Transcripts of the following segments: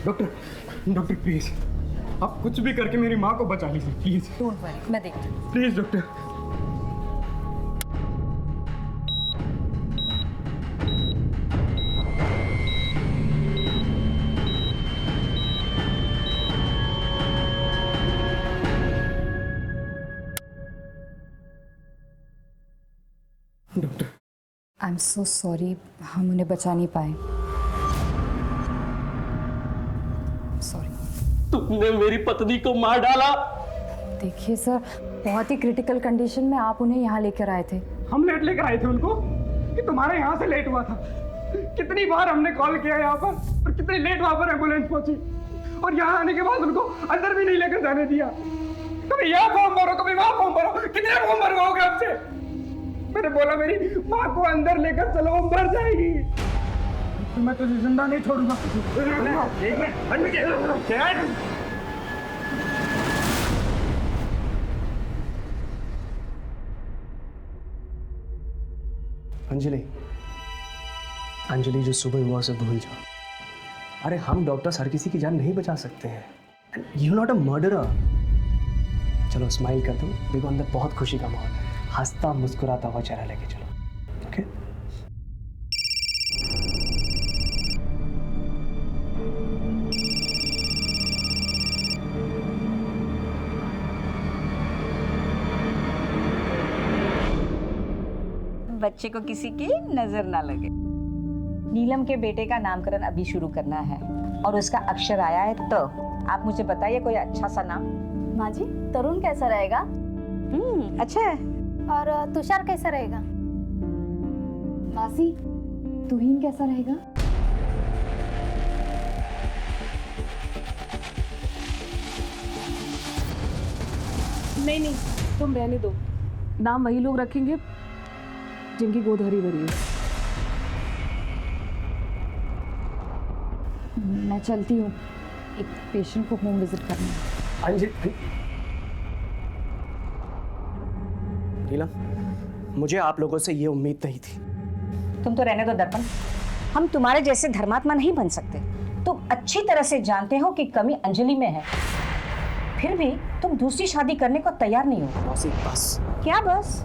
Doctor doctor please, आप कुछ भी करके मेरी माँ को बचा लीजिए प्लीज। डोंट वरी, मैं देखती हूँ। Please doctor. Doctor I am so sorry, हम उन्हें बचा नहीं पाए। सॉरी। तुमने मेरी पत्नी को मार डाला। देखिए सर, बहुत ही क्रिटिकल कंडीशन में आप उन्हें यहाँ लेकर आए थे। हम लेट लेकर आए थे उनको कि तुम्हारे यहाँ से लेट हुआ था। कितनी बार हमने कॉल किया यहाँ पर और कितनी लेट वहाँ पर एम्बुलेंस पहुंची, और यहाँ आने के बाद उनको अंदर भी नहीं लेकर जाने दिया। कभी यहाँ फॉर्म भरो, कभी वहाँ फॉर्म भरो, कितने फॉर्म भरवाओगे आपसे? मैंने बोला मेरी माँ को अंदर लेकर चलो, वो मर जाएगी। मैं तुझे जिंदा नहीं छोड़ूंगा। अंजलि, अंजलि जो सुबह हुआ उसे भूल जाओ। अरे हम डॉक्टर्स हर किसी की जान नहीं बचा सकते हैं। You not a murderer. चलो स्माइल कर दो, देखो अंदर बहुत खुशी का माहौल है। हंसता मुस्कुराता हुआ चेहरा लेके चलो, ओके? बच्चे को किसी की नजर ना लगे। नीलम के बेटे का नामकरण अभी शुरू करना है और उसका अक्षर आया है, तो आप मुझे बताइए कोई अच्छा सा नाम। माँ जी, तरुण कैसा रहेगा? अच्छा है। और तुषार कैसा रहेगा? मासी, तुहीन कैसा रहेगा? नहीं नहीं, तुम रहने दो। नाम वही लोग रखेंगे जिनकी गोद हरी भरी है। मैं चलती हूँ, एक पेशेंट को होम विजिट करना है। अंजलि, नीलम, मुझे आप लोगों से ये उम्मीद नहीं थी। तुम तो रहने दो दर्पण, हम तुम्हारे जैसे धर्मात्मा नहीं बन सकते। तुम अच्छी तरह से जानते हो कि कमी अंजलि में है, फिर भी तुम दूसरी शादी करने को तैयार नहीं हो। मौसी बस। क्या बस?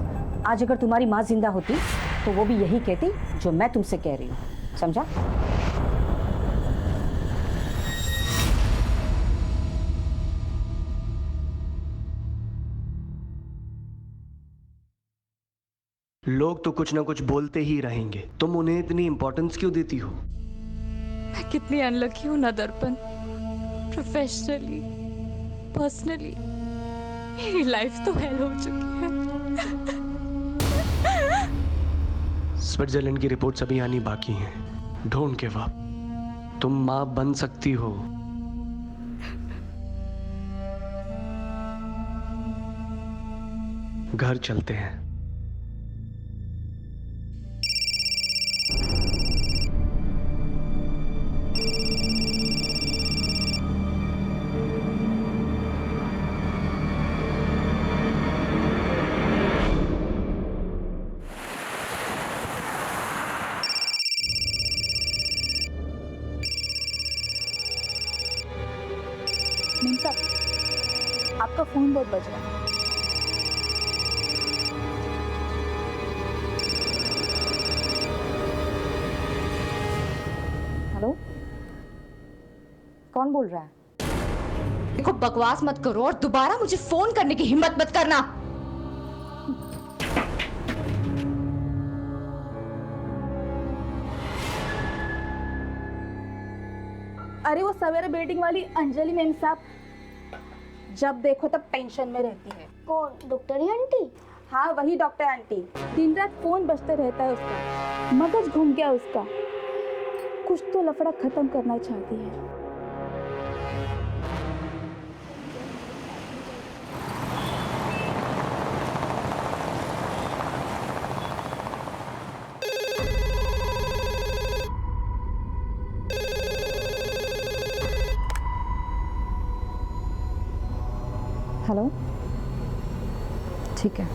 आज अगर तुम्हारी माँ जिंदा होती तो वो भी यही कहती जो मैं तुमसे कह रही हूँ, समझा? लोग तो कुछ ना कुछ बोलते ही रहेंगे, तुम उन्हें इतनी इंपॉर्टेंस क्यों देती हो? मैं कितनी अनलकी हूँ ना दर्पण। प्रोफेशनली, पर्सनली मेरी लाइफ तो हेल हो चुकी है। स्विट्जरलैंड की रिपोर्ट्स अभी आनी बाकी हैं। डोंट गिव अप, तुम माँ बन सकती हो। घर चलते हैं। मीम साहब, आपका फोन बहुत बज रहा है। हेलो, कौन बोल रहा है? देखो, बकवास मत करो और दोबारा मुझे फोन करने की हिम्मत मत करना। अरे वो सवेरे बेटिंग वाली अंजलि मेम साहब, जब देखो तब टेंशन में रहती है। कौन? Doctor aunty? हाँ, वही डॉक्टर आंटी। दिन रात फोन बजते रहता है उसका, मगज घूम गया उसका। कुछ तो लफड़ा खत्म करना चाहती है। हेलो, ठीक है।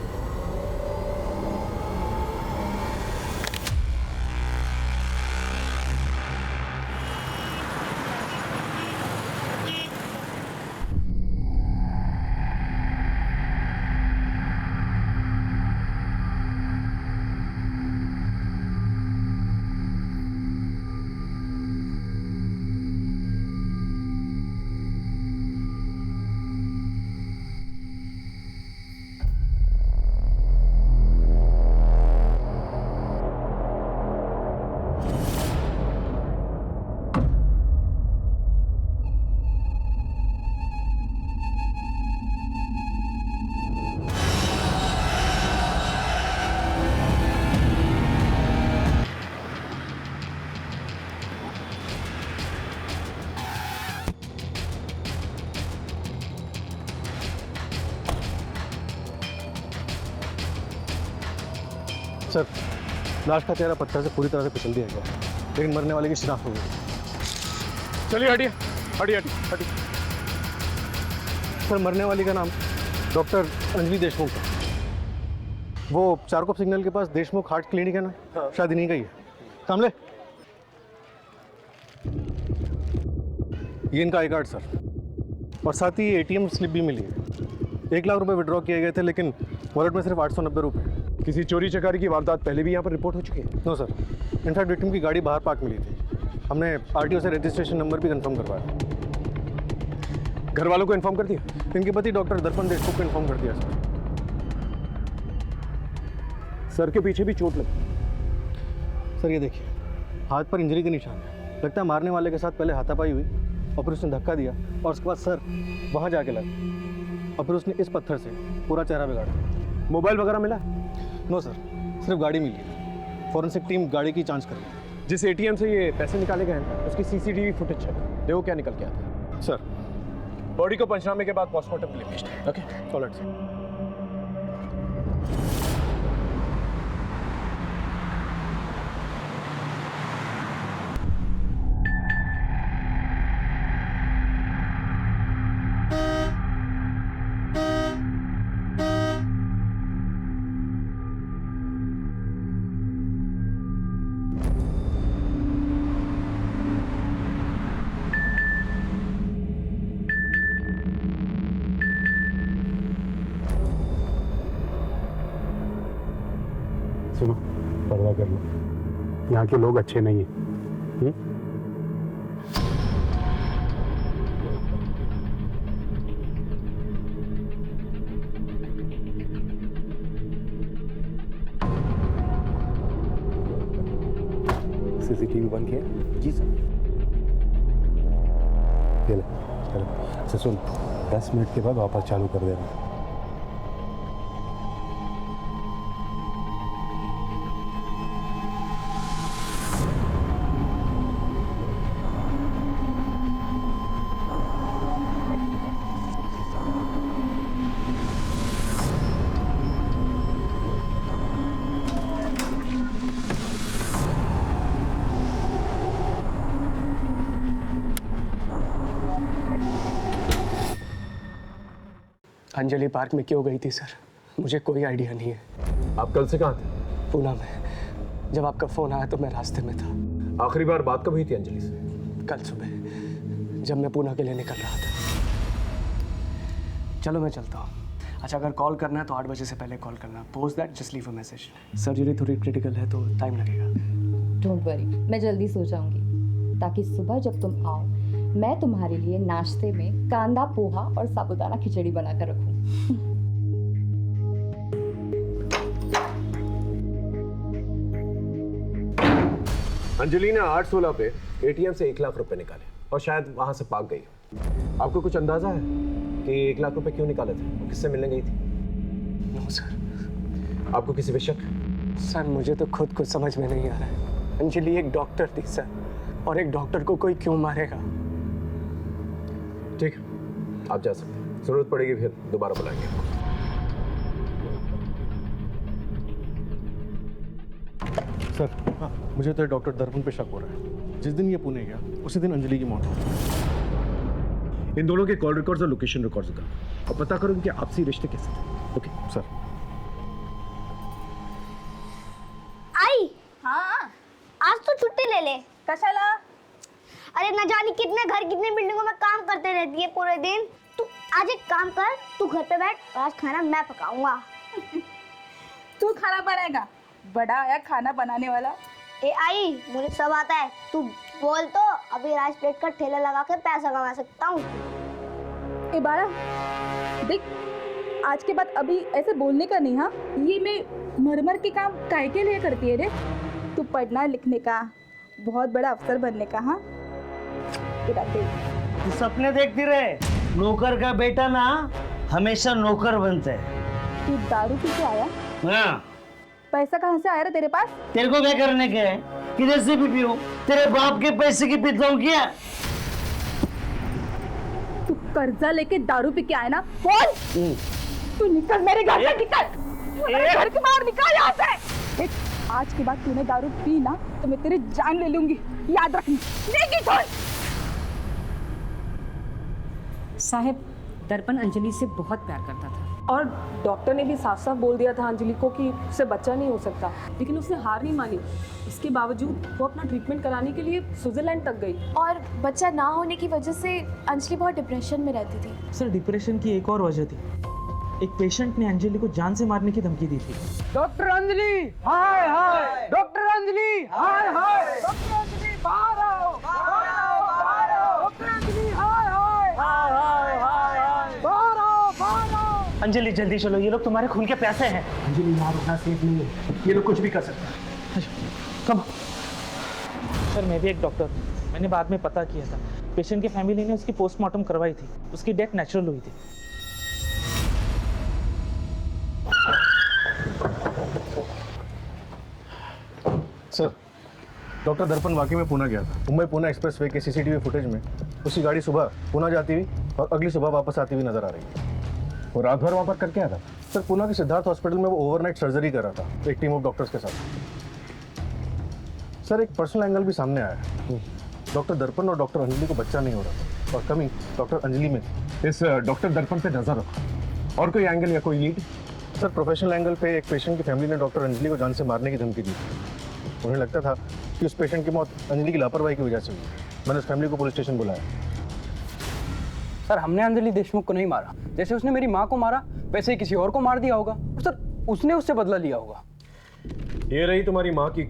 सर, लाश का चेहरा पत्थर से पूरी तरह से कुचल दिया गया, लेकिन मरने वाले की शिनाख्त हो गई। चलिए हटिए हटिए हटिए हटिए। सर, मरने वाली का नाम डॉक्टर अंजलि देशमुख है। वो चारकोप सिग्नल के पास देशमुख हार्ट क्लिनिक है ना, शायद इन्हीं का ही है। कामले, ये इनका आई कार्ड सर, और साथ ही एटीएम स्लिप भी मिली है। 1 लाख रुपए विड्रॉ किए गए थे, लेकिन वॉलेट में सिर्फ 890 रुपये। किसी चोरी चकारी की वारदात पहले भी यहाँ पर रिपोर्ट हो चुकी है? नो सर, इनफैक्ट विक्टिम की गाड़ी बाहर पार्क मिली थी। हमने आरटीओ से रजिस्ट्रेशन नंबर भी कंफर्म करवाया। घर वालों को इन्फॉर्म कर दिया? इनके पति डॉक्टर दर्पण देशमुख को इन्फॉर्म कर दिया सर। सर के पीछे भी चोट लगी। सर ये देखिए, हाथ पर इंजरी के निशान है। लगता है मारने वाले के साथ पहले हाथापाई हुई और फिर उसने धक्का दिया और उसके बाद सर वहाँ जाके लगा और फिर उसने इस पत्थर से पूरा चेहरा बिगाड़ दिया। मोबाइल वगैरह मिला? नो सर, सिर्फ गाड़ी मिली है। फॉरेंसिक टीम गाड़ी की जांच कर रही है। जिस एटीएम से ये पैसे निकाले गए हैं उसकी सीसीटीवी फुटेज चेक देखो क्या निकल के आता है। सर, बॉडी को पंचनामे के बाद पोस्टमार्टम के लिए भेजना है। Okay, alright sir. सुनो, पर्दा कर लो, यहाँ के लोग अच्छे नहीं हैं। सीसीटीवी बंद किया? जी सर। चलो चलो। अच्छा सुन, 10 मिनट के बाद वापस चालू कर देना। अंजलि पार्क में क्यों गई थी सर, मुझे कोई आइडिया नहीं है। आप कल से कहाँ थे? पूना में। जब आपका फ़ोन आया तो मैं रास्ते में था। आखिरी बार बात कब हुई थी अंजलि से? कल सुबह, जब मैं पूना के लिए निकल रहा था। चलो मैं चलता हूँ। अच्छा, अगर कॉल करना है तो 8 बजे से पहले कॉल करना। Post that just leave a message. Surgery थोड़ी क्रिटिकल है तो टाइम लगेगा। डोंट वरी, मैं जल्दी सो जाऊंगी ताकि सुबह जब तुम आओ मैं तुम्हारे लिए नाश्ते में कांदा पोहा और साबूदाना खिचड़ी बनाकर रखूं। अंजलि ने 8/16 पे एटीएम से 1 लाख रुपए निकाले और शायद वहां से भाग गई। आपको कुछ अंदाजा है कि 1 लाख रुपए क्यों निकाले थे और किससे मिलने गई थी? No sir. आपको किसी पे शक? सर मुझे तो खुद कुछ समझ में नहीं आ रहा है। अंजलि एक डॉक्टर थी सर, और एक डॉक्टर को कोई क्यों मारेगा? ठीक है, आप जा सकते हैं। जरूरत पड़ेगी फिर दोबारा बुलाएंगे आपको। सर, मुझे तो डॉक्टर दर्पण पे शक हो रहा है। जिस दिन ये पुणे गया उसी दिन अंजलि की मौत हो गई। इन दोनों के कॉल रिकॉर्ड्स और लोकेशन रिकॉर्ड्स का और पता करो इनके आपसी रिश्ते कैसे थे। Okay sir. आई, हाँ, आज तो छुट्टी ले ले। कशाला? अरे न जाने कितने घर कितने बिल्डिंगों में काम करते रहती है पूरे दिन। तू आज एक काम कर, तू घर पे बैठ और आज खाना मैं पकाऊंगा। तू खाना बनाएगा? बड़ा आया खाना बनाने वाला। ए आई, मुझे सब आता है। तू बोल तो अभी राइस प्लेट का ठेला लगा के पैसा कमा सकता हूँ। ए बारा, देख, आज के बाद अभी ऐसे बोलने का नहीं। हाँ, ये मैं मरमर के काम काहे के लिए करती है रे? तू पढ़ना लिखने का, बहुत बड़ा अफसर बनने का। हाँ, तू सपने देखती रहे। नौकर का बेटा ना हमेशा नौकर बनता है। तू दारू पी के आया? हाँ। पैसा कहाँ से आया रे तेरे पास? तेरे को क्या करने के है? किधर से भी पीऊं? तेरे बाप के पैसे की पीता हूँ क्या? तू कर्जा लेके दारू पी के आया ना? बोल। तू निकल मेरे घर से, निकल। घर के बाहर निकल यहाँ से। देख, आज के बाद तूने दारू पी ना तो मैं तेरी जान ले लूंगी, याद रखना। नहीं छोड़। साहब, दर्पण अंजलि से बहुत प्यार करता था और डॉक्टर ने भी साफ साफ बोल दिया था अंजलि को कि उससे बच्चा नहीं हो सकता, लेकिन उसने हार नहीं मानी। इसके बावजूद वो अपना ट्रीटमेंट कराने के लिए स्विट्जरलैंड तक गई। और बच्चा ना होने की वजह से अंजलि बहुत डिप्रेशन में रहती थी। सर, डिप्रेशन की एक और वजह थी। एक पेशेंट ने अंजलि को जान से मारने की धमकी दी थी। डॉक्टर अंजलि, हाय हाय। डॉक्टर अंजलि, हाय हाय। डॉक्टर अंजलि, बाहर आओ, बाहर आओ, बाहर आओ। डॉक्टर अंजलि, हाय हाय, हाय हाय, हाय हाय। बाहर आओ, बाहर आओ। अंजलि जल्दी चलो, ये लोग तुम्हारे खून के प्यासे हैं। अंजलि यहाँ रुकना सेफ नहीं है, ये लोग कुछ भी कर सकते हैं। कम। सर, मैं भी एक डॉक्टर हूँ। मैंने बाद में पता किया था, पेशेंट की फैमिली ने उसकी पोस्टमार्टम करवाई थी। उसकी डेथ नेचुरल हुई थी। सर, डॉक्टर दर्पण वाकई में पुणे गया था। मुंबई पुणे एक्सप्रेसवे के सीसीटीवी फुटेज में उसकी गाड़ी सुबह पुणे जाती हुई और अगली सुबह वापस आती हुई नजर आ रही है। वो रात भर वहाँ पर करके आया था। सर, पुणे के सिद्धार्थ हॉस्पिटल में वो ओवरनाइट सर्जरी कर रहा था एक टीम ऑफ डॉक्टर्स के साथ। सर, एक पर्सनल एंगल भी सामने आया है। डॉक्टर दर्पण और डॉक्टर अंजलि को बच्चा नहीं हो रहा था और कमी डॉक्टर अंजलि में थी। इस डॉक्टर दर्पण पे नजर रखो। और कोई एंगल या कोई लीड? सर, प्रोफेशनल एंगल पे एक पेशेंट की फैमिली ने डॉक्टर अंजलि को जान से मारने की धमकी दी थी। उन्हें लगता था कि उस पेशेंट की मौत अंजलि की लापरवाही की वजह से हुई। मैंने उस फैमिली को पुलिस स्टेशन बुलाया। सर, हमने अंजलि देशमुख को नहीं मारा। जैसे उसने मेरी माँ को मारा वैसे ही किसी और को मार दिया होगा। सर, उसने उससे बदला लिया होगा। ये रही तुम्हारी माँ की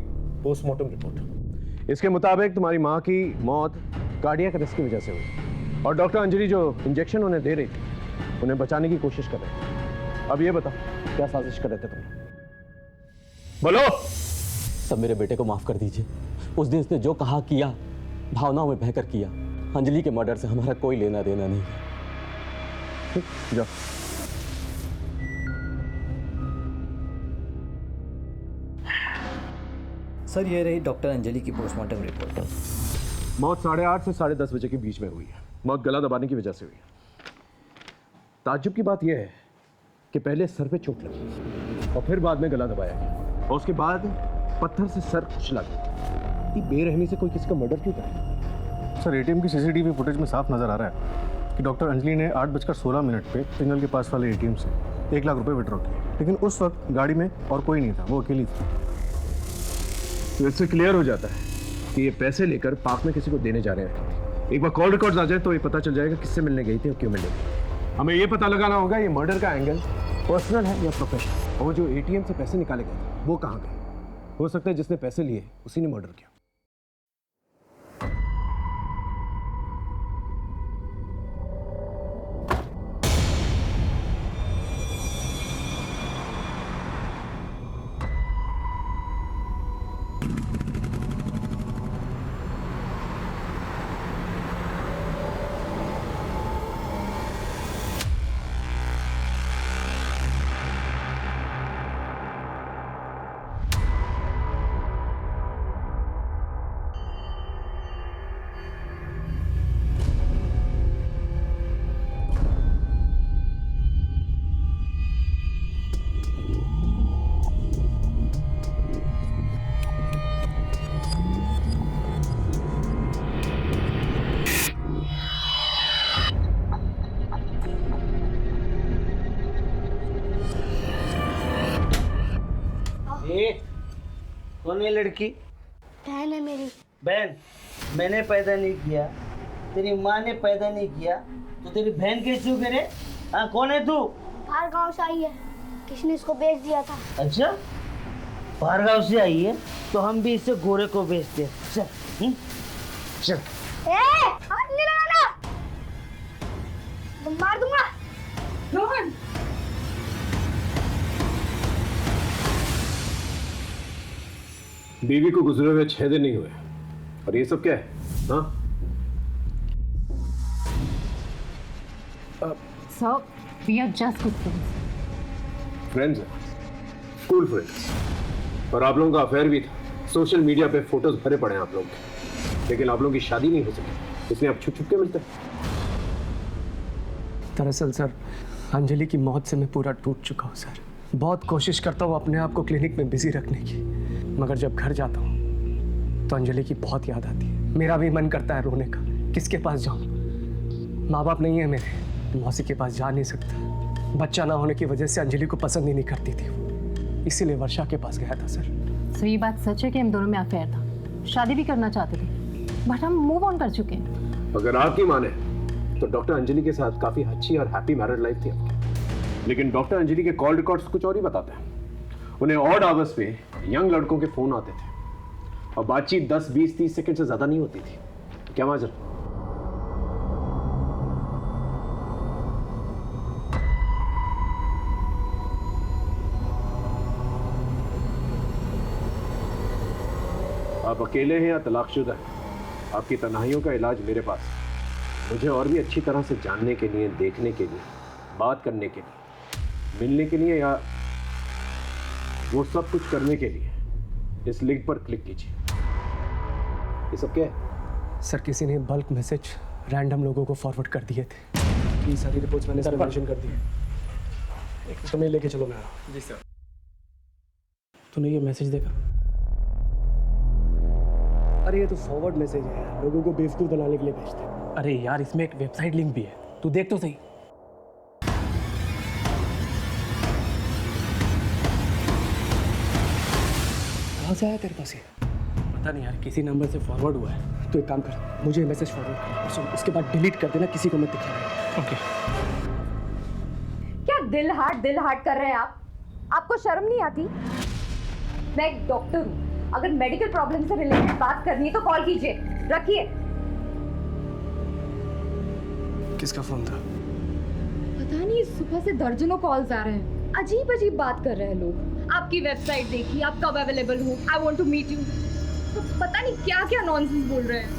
पोस्टमार्टम रिपोर्ट। इसके मुताबिक तुम्हारी माँ की मौत कार्डियक अरेस्ट की वजह से हुई और डॉक्टर अंजलि जो इंजेक्शन उन्हें दे रही थी उन्हें बचाने की कोशिश कर रहे थे। अब ये बताओ, क्या साजिश कर रहे थे तुम? बोलो। सब मेरे बेटे को माफ कर दीजिए। उस दिन उसने जो कहा किया, भावनाओं में बहकर किया। अंजलि के मर्डर से हमारा कोई लेना देना नहीं है। जाओ। सर, ये रही डॉक्टर अंजलि की पोस्टमार्टम रिपोर्ट। मौत 8:30 से 10:30 बजे के बीच में हुई है। मौत गला दबाने की वजह से हुई है। ताज्जुब की बात यह है कि पहले सर पे चोट लगी और फिर बाद में गला दबाया गया और उसके बाद पत्थर से सर कुचला गया। इतनी बेरहमी से कोई किसी का मर्डर क्यों करे? सर, एटीएम की सीसीटीवी फुटेज में साफ नजर आ रहा है कि डॉक्टर अंजलि ने 8:16 पे सिग्नल के पास वाले एटीएम से 1 लाख रुपए विड्रॉ किए, लेकिन उस वक्त गाड़ी में और कोई नहीं था, वो अकेली थी। तो इससे क्लियर हो जाता है कि ये पैसे लेकर पार्क में किसी को देने जा रहे हैं। एक बार कॉल रिकॉर्ड्स आ जाए तो ये पता चल जाएगा किससे मिलने गई थी और क्यों मिलने गई। हमें ये पता लगाना होगा ये मर्डर का एंगल पर्सनल है या प्रोफेशनल। और वो जो एटीएम से पैसे निकाले गए वो कहाँ गए? हो सकता है जिसने पैसे लिए उसी ने मर्डर किया। कौन है लड़की? बहन है मेरी। बहन? मैंने पैदा नहीं किया, तेरी माँ ने पैदा नहीं किया, तो तेरी बहन कैसे हो रे? हाँ, कौन है तू? बाहर गांव से आई है, किसी ने इसको बेच दिया था। अच्छा, बाहर गाँव से आई है तो हम भी इसे गोरे को बेचते हैं। चल चल। हाथ नहीं लगाना, तुम मार दूंगा। रोहन, बीवी को गुजरे हुए 6 दिन नहीं हुए और ये सब क्या है? हाँ? Sir, we are just good friends. Friends हैं, स्कूल फ्रेंड्स। और आप लोगों का अफेयर भी था। सोशल मीडिया पे फोटोज भरे पड़े हैं आप लोग के, लेकिन आप लोगों की शादी नहीं हो सकी, इसलिए आप छुप छुप के मिलते हैं। दरअसल सर, अंजलि की मौत से मैं पूरा टूट चुका हूँ सर। बहुत कोशिश करता हूँ अपने आप को क्लिनिक में बिजी रखने की, मगर जब घर जाता हूँ तो अंजलि की बहुत याद आती है। मेरा भी मन करता है रोने का, किसके पास जाऊँ? माँ बाप नहीं है मेरे, मौसी के पास जा नहीं सकता। बच्चा ना होने की वजह से अंजलि को पसंद ही नहीं करती थी, इसीलिए वर्षा के पास गया था सर। सर ये बात सच है कि हम दोनों में अफेयर था, शादी भी करना चाहते थे, बट हम मूव ऑन कर चुके हैं। अगर आपकी माने तो डॉक्टर अंजलि के साथ काफी अच्छी और हैप्पी मैरिड लाइफ थी आपकी, लेकिन डॉक्टर अंजलि के कॉल रिकॉर्ड्स कुछ और ही बताते हैं। उन्हें ऑड आवर्स पे यंग लड़कों के फोन आते थे और बातचीत 10, 20, 30 सेकंड से ज्यादा नहीं होती थी। क्या माजर? आप अकेले हैं या तलाकशुदा हैं? आपकी तन्हाइयों का इलाज मेरे पास है। मुझे और भी अच्छी तरह से जानने के लिए, देखने के लिए, बात करने के लिए, मिलने के लिए या वो सब कुछ करने के लिए इस लिंक पर क्लिक कीजिए। ये सब क्या है? सर किसी ने बल्क मैसेज रैंडम लोगों को फॉरवर्ड कर दिए थे। ये सारी रिपोर्ट्स मैंने इसमें मेंशन कर दी है। एक समय लेके चलो, मैं आ रहा हूँ। जी सर। तूने ये मैसेज देखा? अरे ये तो फॉरवर्ड मैसेज है यार, लोगों को बेवकूफ़ बनाने के लिए भेजते हैं। अरे यार इसमें एक वेबसाइट लिंक भी है, तू देख तो सही। कहाँ से आया तेरे पास ये? पता नहीं यार, किसी नंबर से फॉरवर्ड हुआ है। तो एक काम कर, मुझे मैसेज फॉरवर्ड कर और सुन, उसके बाद डिलीट कर देना, किसी को मत दिखाना। ओके। क्या दिल हार्ट कर रहे हैं आप? आपको शर्म नहीं आती? मैं एक डॉक्टर हूँ, अगर मेडिकल प्रॉब्लम से रिलेटेड बात करनी है तो कॉल कीजिए, रखिए। किसका फोन था? पता नहीं, सुबह से दर्जनों कॉल्स आ रहे हैं, अजीब अजीब बात कर रहे हैं लोग। आपकी वेबसाइट देखी, आप कब अवेलेबल हो, I want to meet you, तो पता नहीं क्या क्या नॉनसेंस बोल रहे हैं।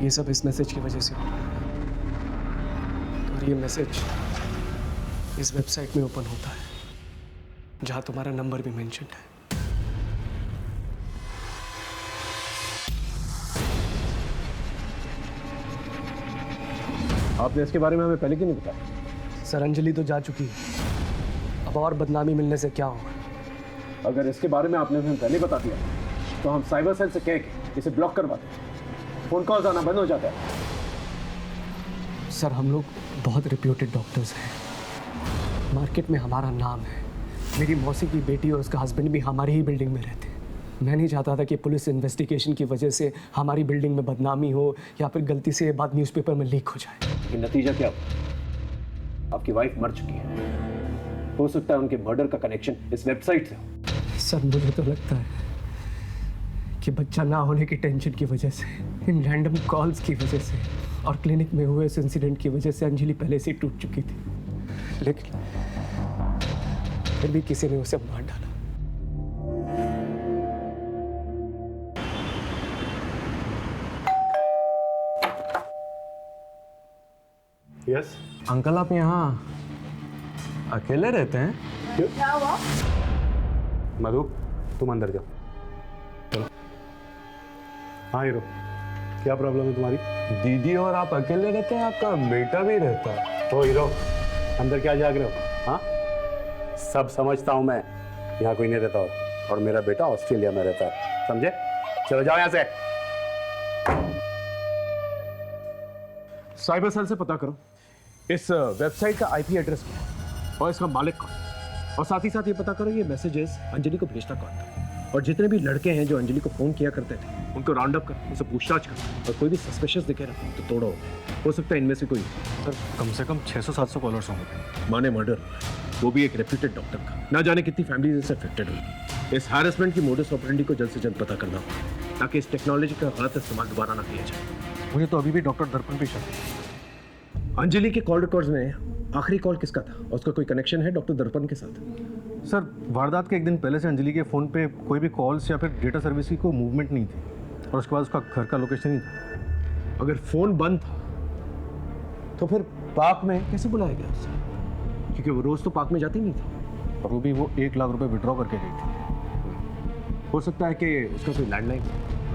ये सब इस मैसेज की वजह से, और ये मैसेज इस वेबसाइट में ओपन होता है जहां तुम्हारा नंबर भी मेंशन है। आपने इसके बारे में हमें पहले क्यों नहीं बताया? सर अंजलि तो जा चुकी है, अब और बदनामी मिलने से क्या होगा? अगर इसके बारे में आपने हमें पहले बता दिया तो हम साइबर सेल से कह के इसे ब्लॉक करवा दें, फोन कॉल्स आना बंद हो जाता है। सर हम लोग बहुत रिप्यूटेड डॉक्टर्स हैं, मार्केट में हमारा नाम है। मेरी मौसी की बेटी और उसका हस्बैंड भी हमारी ही बिल्डिंग में रहते हैं। मैं नहीं चाहता था कि पुलिस इन्वेस्टिगेशन की वजह से हमारी बिल्डिंग में बदनामी हो या फिर गलती से ये बात न्यूज़पेपर में लीक हो जाए। लेकिन नतीजा क्या हुआ? आपकी वाइफ मर चुकी है। हो सकता है उनके मर्डर का कनेक्शन इस वेबसाइट से हो। सर मुझे तो लगता है कि बच्चा ना होने की टेंशन की वजह से, इन रैंडम कॉल्स की वजह से और क्लिनिक में हुए इस इंसिडेंट की वजह से अंजलि पहले से टूट चुकी थी, लेकिन फिर भी किसी ने उसे मार डाला। यस अंकल आप यहाँ अकेले रहते हैं? क्या हुआ? मधु तुम अंदर जाओ, चलो। हाँ हीरो, क्या प्रॉब्लम है तुम्हारी? दीदी और आप अकेले रहते हैं, आपका बेटा भी रहता है। तो हीरो अंदर क्या जाग रहे हो? हाँ सब समझता हूँ मैं, यहाँ कोई नहीं रहता और मेरा बेटा ऑस्ट्रेलिया में रहता है, समझे? चलो जाओ यहाँ से। साइबर सेल से पता करो इस वेबसाइट का आईपी एड्रेस क्या है और इसका मालिक कौन, और साथ ही साथ ये पता करो ये मैसेजेस अंजलि को भेजता कौन था, और जितने भी लड़के हैं जो अंजलि को फोन किया करते थे उनको राउंड अप कर, उनसे पूछताछ कर, और कोई भी सस्पिशियस दिखे ना तो तोड़ो। हो सकता है इनमें से कोई। सर कम से कम 600-700 कॉलर्स होंगे। माने मर्डर, वो भी एक रेप्यूटेड डॉक्टर का। ना जाने कितनी फैमिली इससे अफेक्टेड होगी। इस हैरेसमेंट की मोडस ऑपरेंडी को जल्द से जल्द पता करना होगा ताकि इस टेक्नोलॉजी का गलत इस्तेमाल दोबारा ना किया जाए। मुझे तो अभी भी डॉक्टर दर्पण पे शक है। अंजलि के कॉल रिकॉर्ड्स में आखिरी कॉल किसका था और उसका कोई कनेक्शन है डॉक्टर दर्पण के साथ? सर वारदात के एक दिन पहले से अंजलि के फ़ोन पे कोई भी कॉल्स या फिर डेटा सर्विस की कोई मूवमेंट नहीं थी, और उसके बाद उसका घर का लोकेशन ही था। अगर फ़ोन बंद था तो फिर पार्क में कैसे बुलाया गया उसे? क्योंकि वो रोज़ तो पार्क में जाती नहीं थी, और वो भी वो 1 लाख रुपए विड्रॉ करके गई थी। हो सकता है कि उसका कोई लैंडलाइन,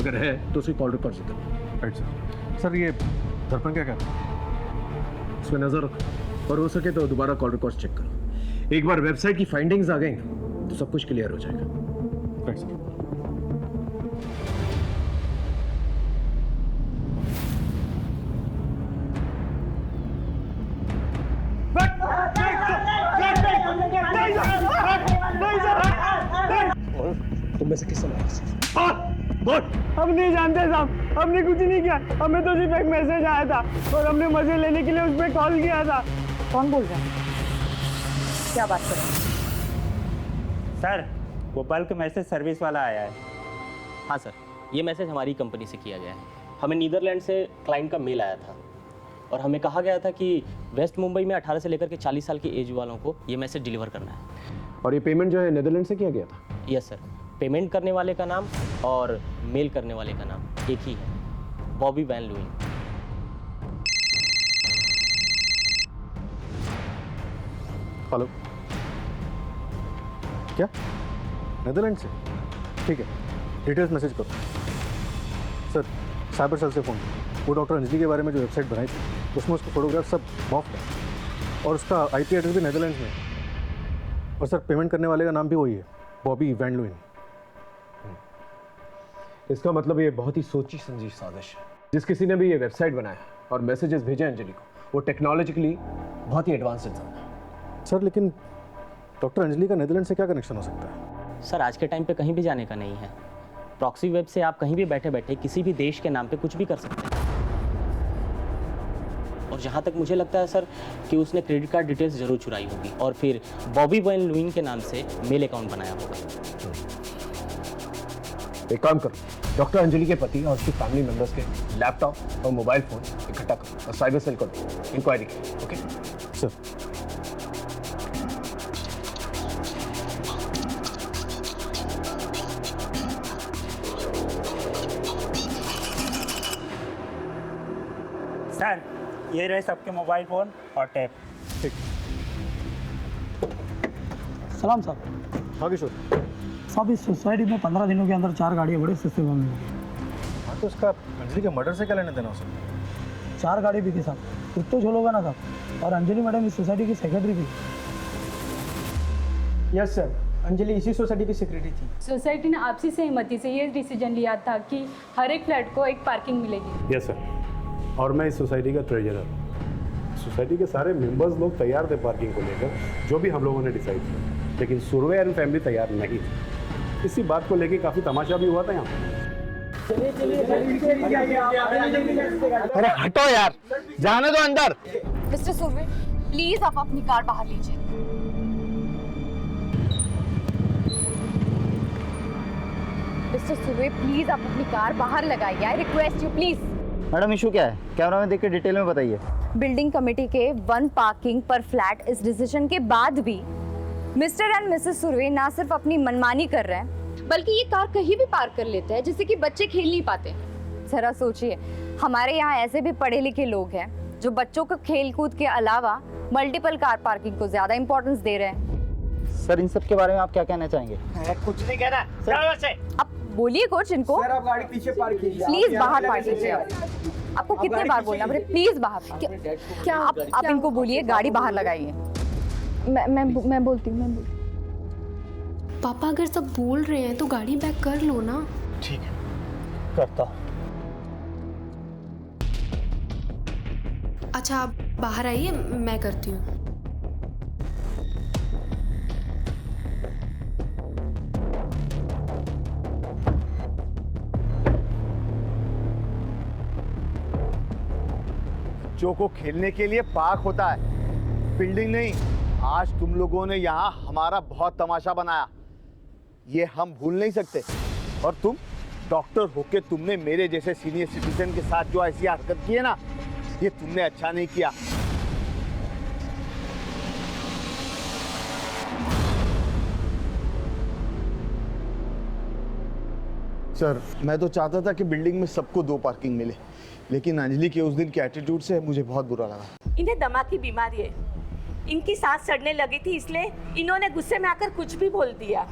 अगर है तो उसकी call record right sir. Sir ये दर्पण क्या कहता है? उसमें नज़र रखो, और हो सके तो दोबारा कॉल रिकॉर्ड चेक करो। एक बार वेबसाइट की फाइंडिंग्स आ गई तो सब कुछ क्लियर हो जाएगा। Right sir. तुम में से किसने मारा? हम नहीं जानते साहब, हमने कुछ नहीं किया। हमें तो सिर्फ एक मैसेज आया था और हमने मजे लेने के लिए उस पर कॉल किया था। कौन बोल रहा है? क्या बात कर रहे हैं? सर वो बल्क मैसेज सर्विस वाला आया है। हाँ सर, ये मैसेज हमारी कंपनी से किया गया है। हमें नीदरलैंड से क्लाइंट का मेल आया था और हमें कहा गया था कि वेस्ट मुंबई में 18 से लेकर के 40 साल की एज वालों को ये मैसेज डिलीवर करना है। और ये पेमेंट जो है नीदरलैंड से किया गया था? यस सर, पेमेंट करने वाले का नाम और मेल करने वाले का नाम एक ही है, बॉबी वैन लुइन। हेलो, क्या नीदरलैंड से? ठीक है, डिटेल्स मैसेज करो। सर साइबर सेल से फ़ोन, वो डॉक्टर अंजलि के बारे में जो वेबसाइट बनाई थी उसमें उसका फोटोग्राफ सब मॉफ्ट है और उसका IP एड्रेस भी नीदरलैंड्स में है। और सर पेमेंट करने वाले का नाम भी वही है, बॉबी वैन लुइन। इसका मतलब ये बहुत ही सोची समझी साजिश है। जिस किसी ने भी ये वेबसाइट बनाया और मैसेजेस भेजे अंजलि को, वो टेक्नोलॉजिकली बहुत ही एडवांस इंसान है। सर लेकिन डॉक्टर अंजलि का नीदरलैंड से क्या कनेक्शन हो सकता है? सर आज के टाइम पे कहीं भी जाने का नहीं है। प्रॉक्सी वेब से आप कहीं भी बैठे बैठे किसी भी देश के नाम पे कुछ भी कर सकते हैं। और जहाँ तक मुझे लगता है सर कि उसने क्रेडिट कार्ड डिटेल्स जरूर चुराई होगी और फिर बॉबी वैन लुइन के नाम से मेल अकाउंट बनाया होगा। एक काम करो, डॉक्टर अंजलि के पति और उसकी फैमिली मेंबर्स के लैपटॉप और मोबाइल फोन इकट्ठा करो और साइबर सेल को दो इंक्वायरी की। Okay sir. सर ये रहे सबके मोबाइल फ़ोन और टैब। ठीक। सलाम साहब। हाँ किशोर। साहब इस सोसाइटी में 15 दिनों के अंदर 4 गाड़ियाँ बड़े सस्ते दाम में मिली। हाँ तो उसका अंजलि के मर्डर से क्या लेने देना हो सकता? 4 गाड़ी भी थी साहब, कुछ तो झोल होगा ना साहब। और अंजलि मैडम इस सोसाइटी की सेक्रेटरी भी। यस सर, अंजलि इसी सोसाइटी की सेक्रेटरी थी। सोसाइटी ने आपसी सहमति से ये डिसीजन लिया था कि हर एक फ्लैट को एक पार्किंग मिलेगी। यस सर, और मैं इस सोसाइटी का ट्रेजरर हूँ। सोसाइटी के सारे मेंबर्स लोग तैयार थे पार्किंग को लेकर, जो भी हम लोगों ने डिसाइड किया, लेकिन सुरवे एंड फैमिली तैयार नहीं थी। इसी बात को लेकर काफ़ी तमाशा भी हुआ था यहाँ। अरे हटो यार, जाने दो अंदर। मिस्टर सुरवे, प्लीज आप अपनी कार बाहर लीजिए। मिस्टर सुरवे, प्लीज आप अपनी कार बाहर लगाइए। I request you please. Madam issue क्या है? कैमरा में देख के डिटेल में बताइए। बिल्डिंग कमेटी के 1 पार्किंग पर फ्लैट इस डिसीजन के बाद भी मिस्टर एंड मिसेस सुरवे ना सिर्फ अपनी मनमानी कर रहे हैं, बल्कि ये कार कहीं भी पार्क कर लेते हैं जिससे कि बच्चे खेल नहीं पाते। जरा सोचिए, हमारे यहाँ ऐसे भी पढ़े लिखे लोग हैं जो बच्चों को खेल कूद के अलावा मल्टीपल कार पार्किंग को ज्यादा इंपॉर्टेंस दे रहे हैं। सर इन सब के बारे में आप क्या कहना चाहेंगे? कुछ नहीं कहना सर। अब बोलिए कुछ इनको। सर आप गाड़ी पीछे पार्क कीजिए। प्लीज बाहर पार्क कीजिए। आपको कितने बार बोलना है? प्लीज बाहर। क्या आप इनको बोलिए गाड़ी बाहर लगाइए। मैं बोलती हूँ। पापा अगर सब बोल रहे हैं तो गाड़ी बैक कर लो ना। ठीक है, करता हूँ। अच्छा आप बाहर आइए, मैं करती हूँ। बच्चों को खेलने के लिए पार्क होता है, बिल्डिंग नहीं। आज तुम लोगों ने यहाँ हमारा बहुत तमाशा बनाया, ये हम भूल नहीं सकते। और तुम डॉक्टर होके तुमने मेरे जैसे सीनियर सिटीजन के साथ जो ऐसी हरकत की है ना, ये तुमने अच्छा नहीं किया। सर मैं तो चाहता था कि बिल्डिंग में सबको 2 पार्किंग मिले, लेकिन अंजलि के उस दिन के एटीट्यूड से मुझे बहुत बुरा लगा। इन्हें दमा की बीमारी है, इनकी सांस चढ़ने लगी थी, इसलिए इन्होंने गुस्से में आकर कुछ भी बोल दिया।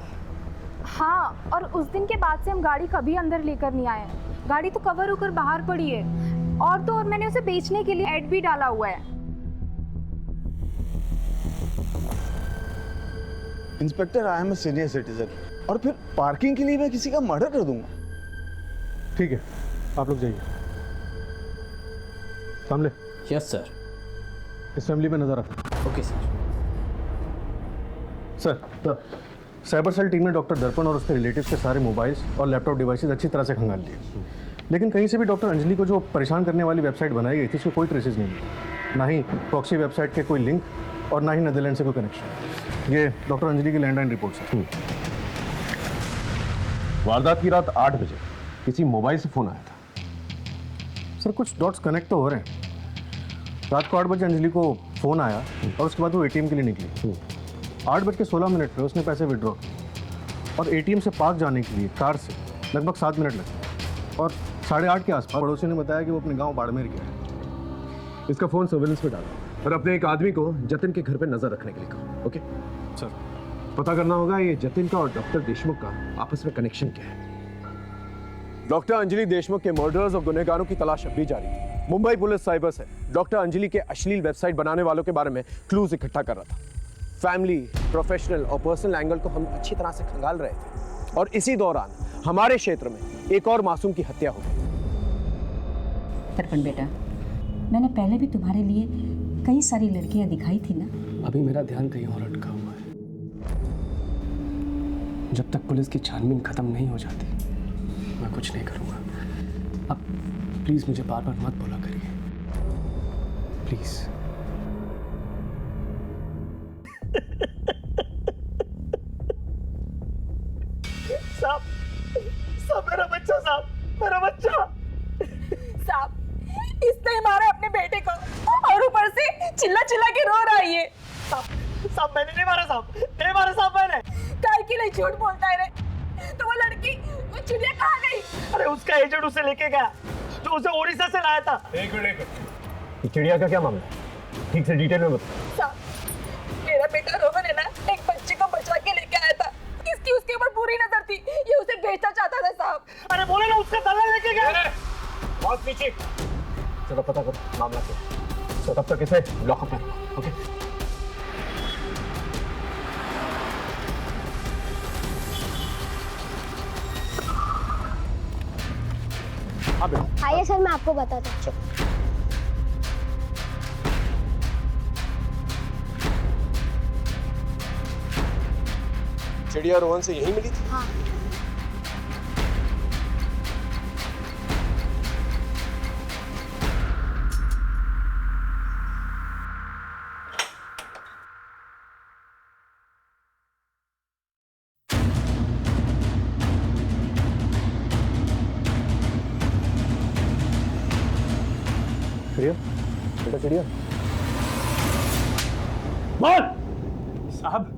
हाँ, और उस दिन के बाद से हम गाड़ी कभी अंदर लेकर नहीं आए। गाड़ी तो कवर होकर बाहर पड़ी है, और तो और मैंने उसे बेचने के लिए ऐड भी डाला हुआ है। Inspector I am a senior citizen, और फिर पार्किंग के लिए मैं किसी का मर्डर कर दूंगा? ठीक है, आप लोग जाइए। सामले। Yes sir. इस फैमिली पे नजर रखना। Okay sir. Sir, cyber cell team ने डॉक्टर दर्पण और उसके रिलेटिव्स के सारे मोबाइल्स और लैपटॉप डिवाइसेस अच्छी तरह से खंगाल लिए, लेकिन कहीं से भी डॉक्टर अंजलि को जो परेशान करने वाली वेबसाइट बनाई गई थी उसके कोई ट्रेसेस नहीं मिले, ना ही प्रॉक्सी वेबसाइट के कोई लिंक और ना ही नेदरलैंड से कोई कनेक्शन। ये डॉक्टर अंजलि की लैंडलाइन रिपोर्ट है। वारदात की रात 8 बजे किसी मोबाइल से फोन आया था। सर कुछ डॉट्स कनेक्ट तो हो रहे हैं। रात को 8 बजे अंजलि को फ़ोन आया और उसके बाद वो एटीएम के लिए निकली। 8:16 पे उसने पैसे विड्रॉ किए और एटीएम से पार्क जाने के लिए कार से लगभग 7 मिनट लगे और 8:30 के आसपास पड़ोसी ने बताया कि वो अपने गांव बाड़मेर गया है। इसका फोन सर्वेलेंस पे डाला और अपने एक आदमी को जतिन के घर पे नजर रखने के लिए कहा। ओके सर, पता करना होगा ये जतिन का और डॉक्टर देशमुख का आपस में कनेक्शन क्या है। डॉक्टर अंजलि देशमुख के मर्डर्स और गुनहगारों की तलाश अब भी जारी है। मुंबई पुलिस साइबर से डॉक्टर अंजलि के अश्लील वेबसाइट बनाने वालों के बारे में क्लूज इकट्ठा कर रहा था। फैमिली, प्रोफेशनल और पर्सनल एंगल को हम अच्छी तरह से खंगाल रहे थे और इसी दौरान हमारे क्षेत्र में एक और मासूम की हत्या हो गई। दर्पण बेटा, मैंने पहले भी तुम्हारे लिए कई सारी लड़कियां दिखाई थी ना। अभी मेरा ध्यान कहीं और अटका हुआ है। जब तक पुलिस की छानबीन खत्म नहीं हो जाती मैं कुछ नहीं करूंगा। अब प्लीज मुझे बार बार मत बोला करिए, प्लीज। साहब मेरा बच्चा, साहब मेरा बच्चा। साहब इसने मारा अपने बेटे को और ऊपर से चिल्ला चिल्ला के रो रहा है ये। साहब मैंने नहीं मारा, साहब मैंने। काय के लिए झूठ बोलता है रे? तो वो लड़की, वो चिड़िया कहाँ गई? अरे उसका एजेंट उसे लेके गया जो उसे ओडिशा से लाया था। एक मिनट, चिड़िया का क्या मामला है? ठीक से डिटेल में बताओ। साहब मेरा बेटा रोहन है ना, एक बच्चे को बचा के लेके आया था। इसकी उसके ऊपर पूरी नजर थी, ये उसे बेचना चाहता था साहब। अरे बोले ना उसका दलाल लेके गया। बहुत पीछे चलो, पता करो मामला क्या। तो तब तक इसे लॉकअप में रखो। ओके आइए सर, मैं आपको बताता हूँ। चिड़िया रोहन से यहीं मिली थी? हाँ। चिड़िया, बेटा चिड़िया। बोल। साहब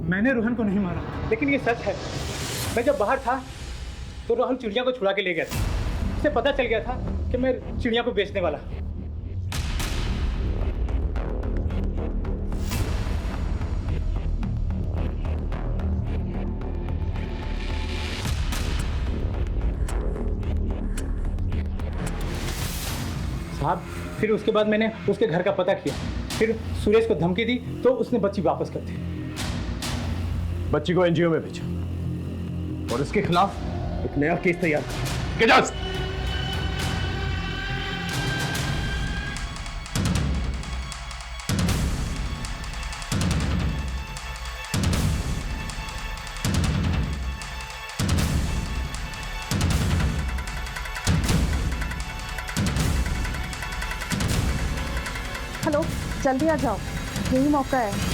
मैंने रोहन को नहीं मारा, लेकिन ये सच है। मैं जब बाहर था तो रोहन चिड़िया को छुड़ा के ले गया था। उसे पता चल गया था कि मैं चिड़िया को बेचने वाला। साहब फिर उसके बाद मैंने उसके घर का पता किया, फिर सुरेश को धमकी दी तो उसने बच्ची वापस कर दी। बच्ची को एनजीओ में भेजा और इसके खिलाफ एक नया केस तैयार कर। जा। हेलो, जल्दी आ जाओ, यही मौका है।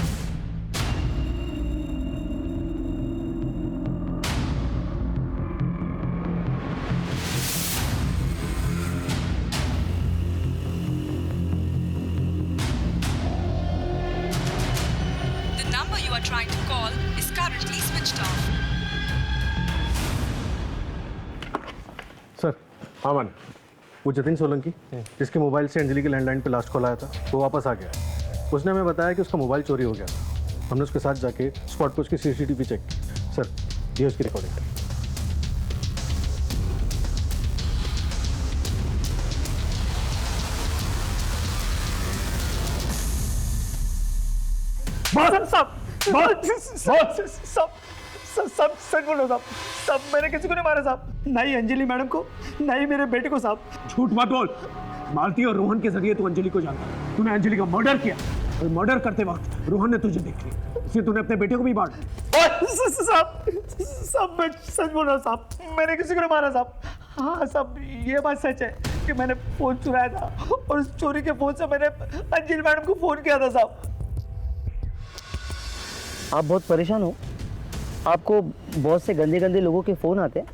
The number you are trying to call is currently switched off. Sir, हाँ मान, वो जतिन सोलंकी जिसके मोबाइल से अंजलि के लैंडलाइन पे लास्ट कॉल आया था वो वापस आ गया। उसने हमें बताया कि उसका मोबाइल चोरी हो गया। हमने उसके साथ जाके स्पॉट पे उसकी सीसीटीवी चेक की। सर, ये उसकी रिकॉर्डिंग है। सब सच बोलो साहब, सब मैंने किसी को नहीं मारा साहब, ना ही अंजलि मैडम को, ना ही मेरे बेटे को साहब। झूठ मत बोल। मालती और रोहन के जरिए तू अंजलि को जानता है। तूने अंजलि का मर्डर किया और मर्डर करते वक्त रोहन ने तुझे देख लिया, इसलिए तूने अपने बेटे को भी मारा। साहब मैं सच बोल रहा हूँ साहब, मैंने किसी को नहीं मारा साहब। हाँ साहब, ये बात सच है कि मैंने फोन चुराया था और उस चोरी के फोन से मैंने अंजलि मैडम को फोन किया था साहब। आप बहुत परेशान हो? आपको बहुत से गंदे गंदे लोगों के फ़ोन आते हैं?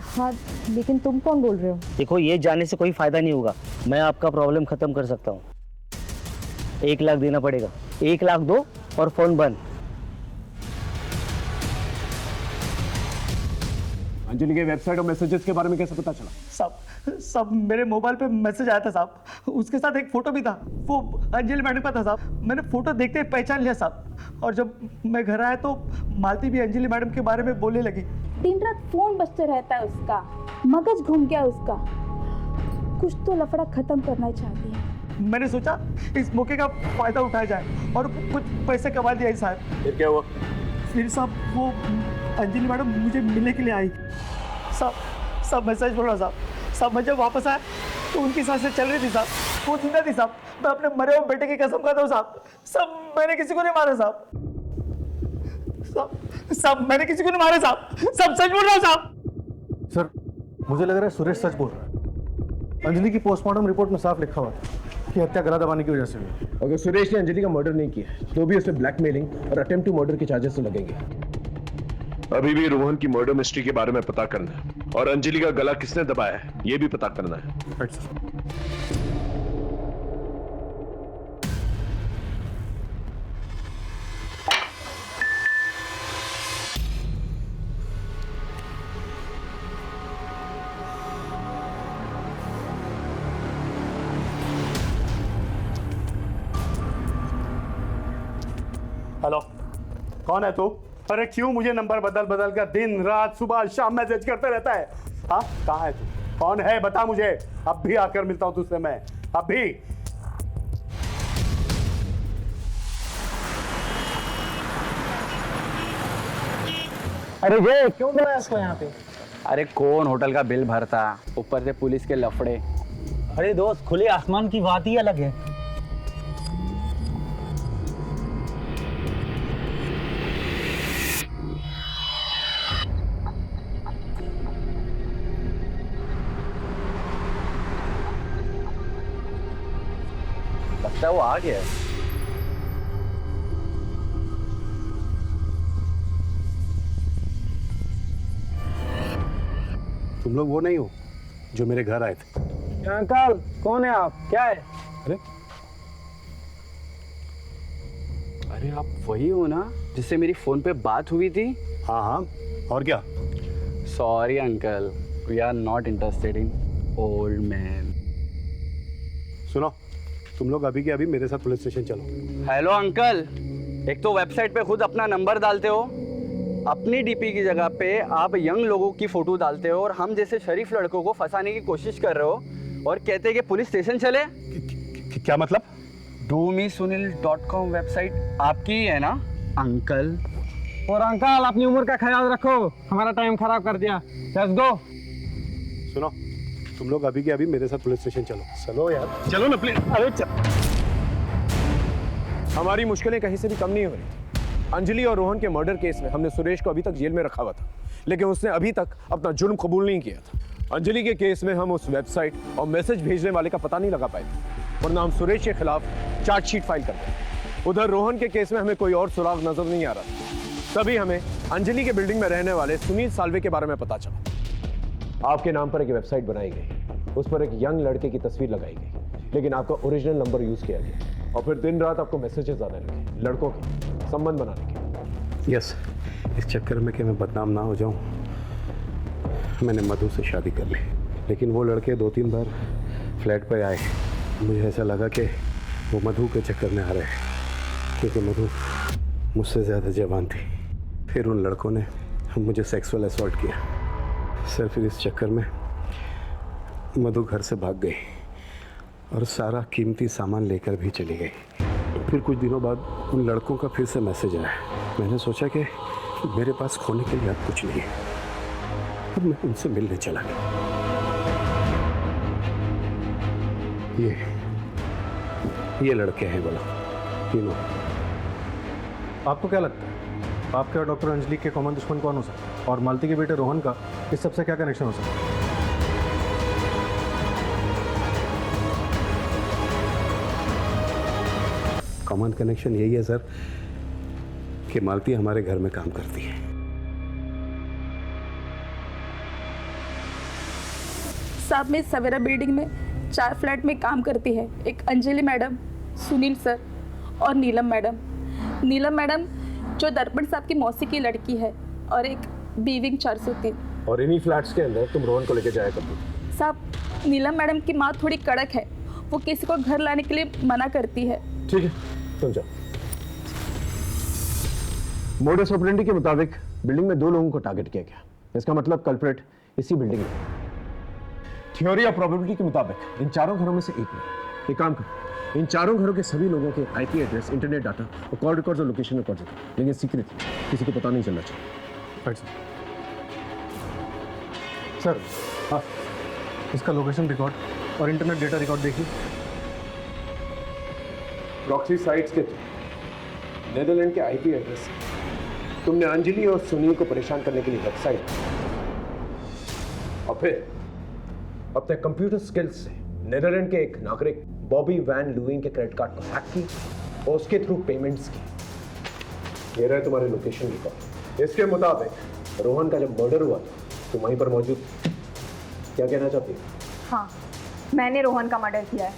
हाँ, लेकिन तुम कौन बोल रहे हो? देखो, ये जानने से कोई फ़ायदा नहीं होगा। मैं आपका प्रॉब्लम ख़त्म कर सकता हूँ। 1 लाख देना पड़ेगा। 1 लाख दो और फ़ोन बंद। अंजलि के वेबसाइट और मैसेजेस के बारे में कैसे पता चला? साहब मेरे मोबाइल पे मैसेज आया था साहब, उसके साथ एक फ़ोटो भी था, वो अंजलि मैडम का था साहब। मैंने फ़ोटो देखते ही पहचान लिया साहब, और जब मैं घर आया तो मालती भी अंजलि मैडम के बारे में बोलने लगी। दिन रात फोन बजते रहता है उसका, मगज घूम गया उसका। कुछ तो लफड़ा खत्म करना चाहती है। मैंने सोचा इस मौके का फ़ायदा उठाया जाए और कुछ पैसे कमा दिया साहब। फिर क्या हुआ? फिर साहब वो अंजलि मैडम मुझे मिलने के लिए आई साहब। मैं सच बोल रहा साहब, मैं जब वापस आया तो उनकी सांसें चल रही थी साहब, वो जिंदा थी साहब। मैं अपने मरे हुए बेटे की कसम खाता हूँ साहब, मैंने किसी को नहीं मारा साहब, मैंने किसी को नहीं मारा साहब, सच बोल रहा हूँ साहब। सर, मुझे लग रहा है सुरेश सच बोल रहा है। अंजलि की पोस्टमार्टम रिपोर्ट में साफ लिखा हुआ था कि हत्या गला दबाने की वजह से हुई। अगर सुरेश ने अंजलि का मर्डर नहीं किया तो भी उसे ब्लैकमेलिंग और अटेम्प्ट टू मर्डर के चार्जेस तो लगेंगे। अभी भी रोहन की मर्डर मिस्ट्री के बारे में पता करना है और अंजलि का गला किसने दबाया है ये भी पता करना है। हेलो, कौन है तू? अरे क्यों मुझे नंबर बदल बदल कर दिन रात सुबह शाम मैसेज करते रहता है? हाँ, कहाँ है तू? कौन है बता मुझे, अब भी आकर मिलता हूँ तुझसे मैं, अभी। अरे ये क्यों बुलाया इसको यहाँ पे? अरे कौन होटल का बिल भरता, ऊपर से पुलिस के लफड़े। अरे दोस्त, खुले आसमान की बात ही अलग है। लगता है वो आ गया। तुम लोग वो नहीं हो जो मेरे घर आए थे? अंकल, कौन है आप? क्या है? अरे आप वही हो ना जिससे मेरी फोन पे बात हुई थी? हाँ हाँ, और क्या? Sorry uncle, we are not interested in old man. सुनो, तुम लोग अभी के अभी मेरे साथ पुलिस स्टेशन चलो। हेलो अंकल, एक तो वेबसाइट पे खुद अपना नंबर डालते हो, अपनी डीपी की जगह पे आप यंग लोगों की फोटो डालते हो और हम जैसे शरीफ लड़कों को फंसाने की कोशिश कर रहे हो और कहते हैं कि पुलिस स्टेशन चले। क्या मतलब? domesunil.com वेबसाइट आपकी ही है ना अंकल? और अंकल, अपनी उम्र का ख्याल रखो, हमारा टाइम खराब कर दिया। Let's go. सुनो, तुम लोग अभी के अभी मेरे साथ पुलिस स्टेशन चलो। चलो यार, चलो ना प्लीज। अरे हमारी मुश्किलें कहीं से भी कम नहीं हो रही। अंजलि और रोहन के मर्डर केस में हमने सुरेश को अभी तक जेल में रखा हुआ था, लेकिन उसने अभी तक अपना जुर्म कबूल नहीं किया था। अंजलि के केस में हम उस वेबसाइट और मैसेज भेजने वाले का पता नहीं लगा पाए थे, वरना हम सुरेश के खिलाफ चार्जशीट फाइल करते। उधर रोहन के केस में हमें कोई और सुराग नजर नहीं आ रहा। तभी हमें अंजलि के बिल्डिंग में रहने वाले सुनील साल्वे के बारे में पता चला। आपके नाम पर एक वेबसाइट बनाई गई, उस पर एक यंग लड़के की तस्वीर लगाई गई, लेकिन आपका ओरिजिनल नंबर यूज किया गया और फिर दिन रात आपको मैसेजेस आने लगे लड़कों के संबंध बनाने के। यस, इस चक्कर में कि मैं बदनाम ना हो जाऊं, मैंने मधु से शादी कर ली। लेकिन वो लड़के 2-3 बार फ्लैट पर आए, मुझे ऐसा लगा कि वो मधु के चक्कर में आ रहे हैं, क्योंकि मधु मुझसे ज़्यादा जवान थी। फिर उन लड़कों ने मुझे सेक्सुअल असॉल्ट किया। सर, फिर इस चक्कर में मधु घर से भाग गई और सारा कीमती सामान लेकर भी चली गई। फिर कुछ दिनों बाद उन लड़कों का फिर से मैसेज आया। मैंने सोचा कि मेरे पास खोने के लिए अब कुछ नहीं है, और मैं उनसे मिलने चला गया। ये लड़के हैं बोला, तीनों। आपको क्या लगता है आपके और डॉक्टर अंजलि के कॉमन दुश्मन कौन हो सकता है, और मालती के बेटे रोहन का इस सबसे क्या कनेक्शन हो सकता है? कॉमन कनेक्शन यही है सर कि मालती हमारे घर में काम करती है। साहब, मैं सवेरा बिल्डिंग में 4 फ्लैट में काम करती है। एक अंजलि मैडम, सुनील सर और नीलम मैडम। नीलम मैडम जो दर्पण साहब की मौसी की लड़की है, और एक बीविंग 403। और इन्हीं फ्लैट्स के अंदर तुम रोहन को लेके जाया करती? साहब, नीलम मैडम की माँ थोड़ी कड़क है, वो किसी को घर लाने के लिए मना करती है। ठीक है, तुम जाओ। मोडस ऑपरेंडी के मुताबिक बिल्डिंग में 2 लोगों को टारगेट किया गया। इसका मतलब कल्प्रेट इसी बिल्डिंग में। थ्योरी ऑफ प्रोबेबिलिटी के मुताबिक इन 4 घरों में से एक में। एक काम करो, इन 4 घरों के सभी लोगों के आईपी एड्रेस, इंटरनेट डाटा और कॉल रिकॉर्ड्स और लोकेशन रिकॉर्ड्स होते हैं, लेकिन सीक्रेट, किसी को पता नहीं चलना चाहिए। सर हाँ, इसका लोकेशन रिकॉर्ड और इंटरनेट डेटा रिकॉर्ड देखिए। प्रॉक्सी साइट्स के नेदरलैंड के आईपी एड्रेस से तुमने अंजलि और सुनील को परेशान करने के लिए वेबसाइट, और फिर अपने कंप्यूटर स्किल्स से नेदरलैंड के एक नागरिक बॉबी वैन लुइंग के क्रेडिट कार्ड को हैक की और उसके थ्रू पेमेंट्स की। ये रहे तुम्हारे लोकेशन रिकॉर्ड। इसके मुताबिक रोहन का जब मर्डर हुआ तो वहीं पर मौजूद। क्या कहना चाहती है? हाँ, मैंने रोहन का मर्डर किया है।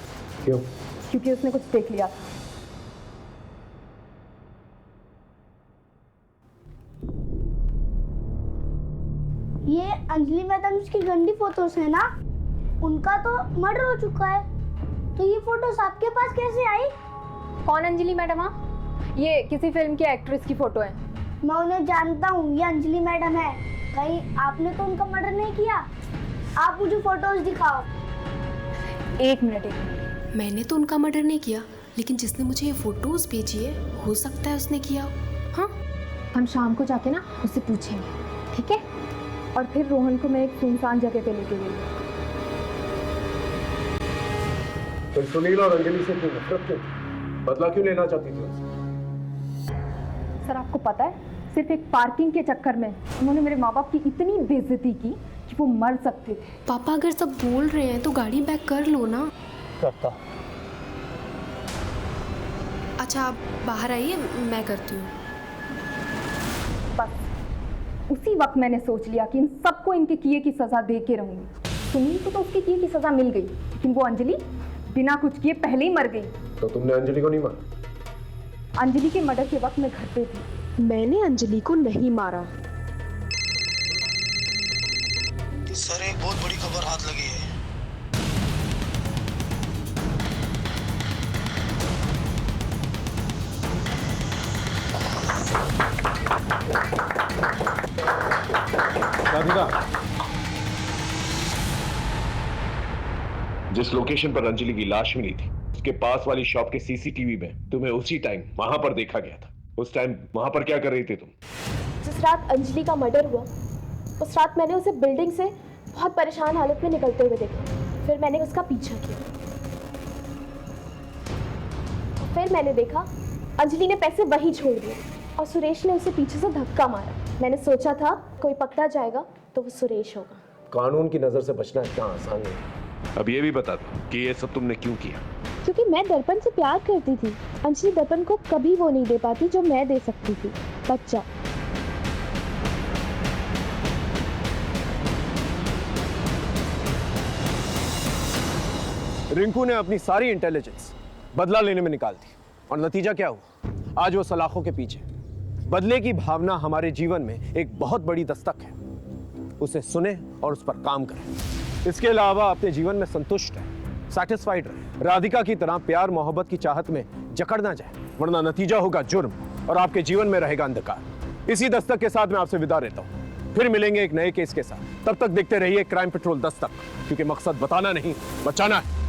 क्यों? क्योंकि उसने कुछ देख लिया। ये अंजलि मैडम की गंदी फोटोज है ना? उनका तो मर्डर हो चुका है, तो ये फोटोज आपके पास कैसे आई? कौन अंजलि मैडम? ये किसी फिल्म के एक्ट्रेस की फोटो है। मैं उन्हें जानता हूँ, ये अंजलि मैडम है। कहीं आपने तो उनका मर्डर नहीं किया? आप मुझे फोटोज दिखाओ। एक मिनट। मैंने तो उनका मर्डर नहीं किया, लेकिन जिसने मुझे ये फोटोज भेजी है हो सकता है उसने किया। हाँ, हम शाम को जाके ना उससे पूछेंगे, ठीक है? और फिर रोहन को मैं एक सुनसान जगह पे लेके गई। तो सुनील और अंजलि से क्यों नफरत क्यों? बदला क्यों लेना चाहती थी उनसे? सर, आपको पता है, सिर्फ एक पार्किंग के चक्कर में उन्होंने मेरे माँ बाप की इतनी बेइज्जती की कि वो मर सकते थे। पापा अगर सब बोल रहे हैं तो गाड़ी बैक कर लो ना। करता। अच्छा, आप बाहर आइए, मैं करती हूँ। बस उसी वक्त मैंने सोच लिया कि इन सबको इनके किए की सजा दे के रहूंगी। सुनील को तो उसके किए की सजा मिल गई, लेकिन वो अंजलि बिना कुछ किए पहले ही मर गई। तो तुमने अंजलि को नहीं मारा? अंजलि के मर्डर के वक्त मैं घर पे थी। मैंने अंजलि को नहीं मारा। सर, एक बहुत बड़ी खबर हाथ लगी है। राधिका, जिस लोकेशन पर अंजलि की लाश मिली थी उसके पास वाली शॉप के सीसीटीवी में तुम्हें उसी टाइम वहां पर देखा गया था। उस टाइम वहां पर क्या कर रही थी तुम? जिस रात अंजलि का मर्डर हुआ, उस रात मैंने उसे बिल्डिंग से बहुत परेशान हालत में निकलते हुए देखा। फिर मैंने उसका पीछा किया। फिर मैंने देखा अंजलि ने पैसे वहीं छोड़ दिए और सुरेश ने उसे पीछे से धक्का मारा। मैंने सोचा था कोई पकड़ा जाएगा तो वो सुरेश होगा। कानून की नजर से बचना इतना आसान नहीं। अब ये भी बता दो कि ये सब तुमने क्यों किया? क्योंकि मैं दर्पण से प्यार करती थी। अंजलि दर्पण को कभी वो नहीं दे पाती जो मैं दे सकती थी। बच्चा। रिंकू ने अपनी सारी इंटेलिजेंस बदला लेने में निकाल दी और नतीजा क्या हुआ? आज वो सलाखों के पीछे। बदले की भावना हमारे जीवन में एक बहुत बड़ी दस्तक है। उसे सुने और उस पर काम करें। इसके अलावा अपने जीवन में संतुष्ट रहे, सैटिस्फाइड रहे। राधिका की तरह प्यार मोहब्बत की चाहत में जकड़ ना जाए, वरना नतीजा होगा जुर्म और आपके जीवन में रहेगा अंधकार। इसी दस्तक के साथ मैं आपसे विदा लेता हूँ। फिर मिलेंगे एक नए केस के साथ। तब तक देखते रहिए क्राइम पेट्रोल दस्तक, क्योंकि मकसद बताना नहीं, बचाना है।